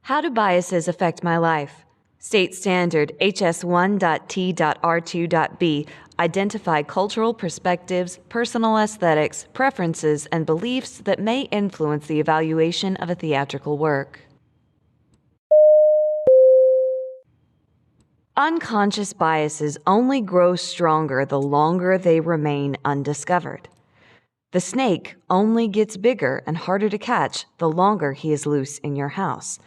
How do biases affect my life? State Standard HS1.T.R2.B identify cultural perspectives, personal aesthetics, preferences, and beliefs that may influence the evaluation of a theatrical work. Unconscious biases only grow stronger the longer they remain undiscovered. The snake only gets bigger and harder to catch the longer he is loose in your house.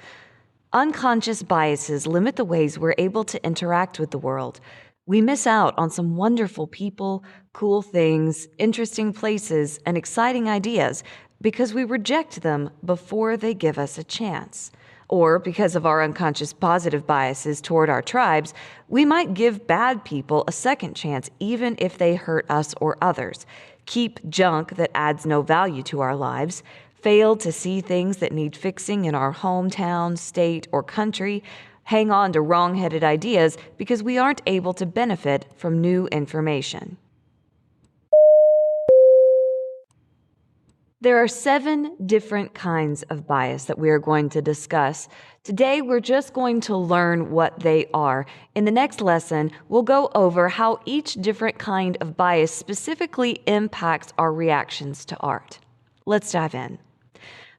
Unconscious biases limit the ways we're able to interact with the world. We miss out on some wonderful people, cool things, interesting places, and exciting ideas because we reject them before they give us a chance. Or because of our unconscious positive biases toward our tribes, we might give bad people a second chance even if they hurt us or others, keep junk that adds no value to our lives, fail to see things that need fixing in our hometown, state, or country, hang on to wrong-headed ideas because we aren't able to benefit from new information. There are 7 different kinds of bias that we are going to discuss. Today, we're just going to learn what they are. In the next lesson, we'll go over how each different kind of bias specifically impacts our reactions to art. Let's dive in.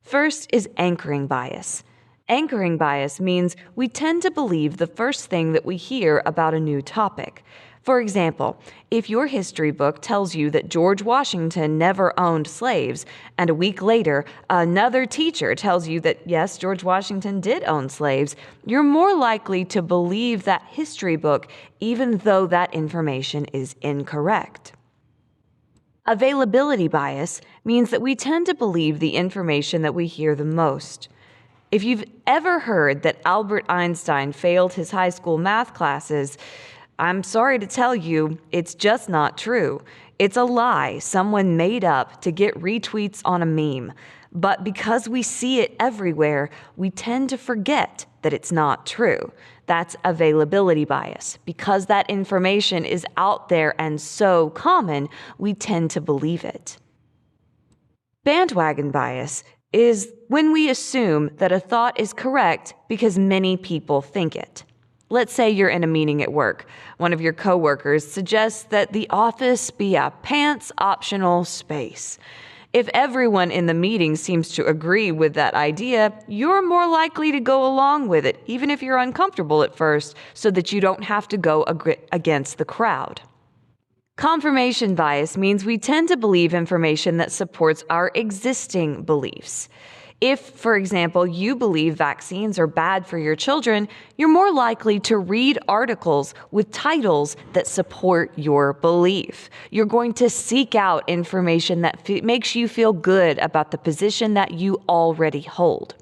First is anchoring bias. Anchoring bias means we tend to believe the first thing that we hear about a new topic. For example, if your history book tells you that George Washington never owned slaves, and a week later, another teacher tells you that, yes, George Washington did own slaves, you're more likely to believe that history book even though that information is incorrect. Availability bias means that we tend to believe the information that we hear the most. If you've ever heard that Albert Einstein failed his high school math classes, I'm sorry to tell you, it's just not true. It's a lie someone made up to get retweets on a meme. But because we see it everywhere, we tend to forget that it's not true. That's availability bias. Because that information is out there and so common, we tend to believe it. Bandwagon bias is when we assume that a thought is correct because many people think it. Let's say you're in a meeting at work. One of your coworkers suggests that the office be a pants-optional space. If everyone in the meeting seems to agree with that idea, you're more likely to go along with it, even if you're uncomfortable at first, so that you don't have to go against the crowd. Confirmation bias means we tend to believe information that supports our existing beliefs. If, for example, you believe vaccines are bad for your children, you're more likely to read articles with titles that support your belief. You're going to seek out information that makes you feel good about the position that you already hold.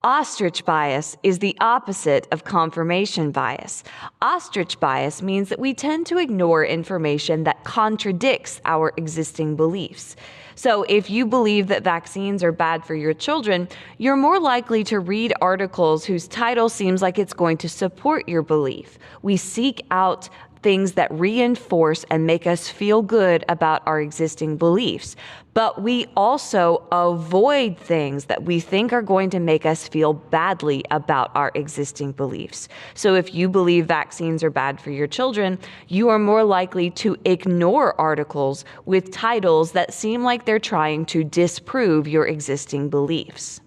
Ostrich bias is the opposite of confirmation bias. Ostrich bias means that we tend to ignore information that contradicts our existing beliefs. So if you believe that vaccines are bad for your children, you're more likely to read articles whose title seems like it's going to support your belief. We seek out things that reinforce and make us feel good about our existing beliefs. But we also avoid things that we think are going to make us feel badly about our existing beliefs. So if you believe vaccines are bad for your children, you are more likely to ignore articles with titles that seem like they're trying to disprove your existing beliefs.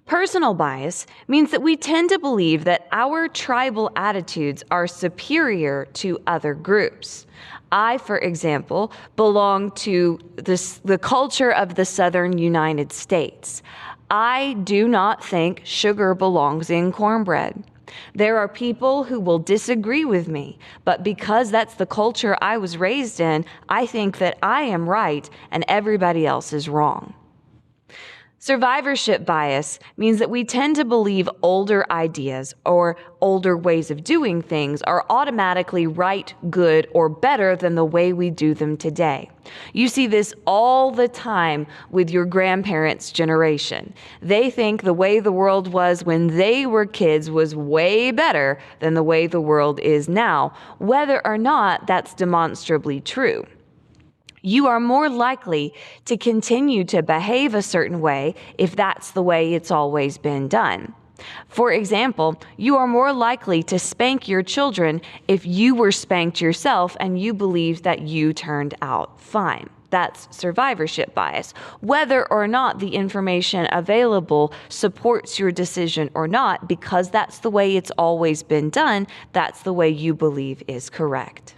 Personal bias means that we tend to believe that our tribal attitudes are superior to other groups. I, for example, belong to the culture of the Southern United States. I do not think sugar belongs in cornbread. There are people who will disagree with me, but because that's the culture I was raised in, I think that I am right and everybody else is wrong. Survivorship bias means that we tend to believe older ideas or older ways of doing things are automatically right, good, or better than the way we do them today. You see this all the time with your grandparents' generation. They think the way the world was when they were kids was way better than the way the world is now, whether or not that's demonstrably true. You are more likely to continue to behave a certain way if that's the way it's always been done. For example, you are more likely to spank your children if you were spanked yourself and you believed that you turned out fine. That's survivorship bias. Whether or not the information available supports your decision or not, because that's the way it's always been done, that's the way you believe is correct.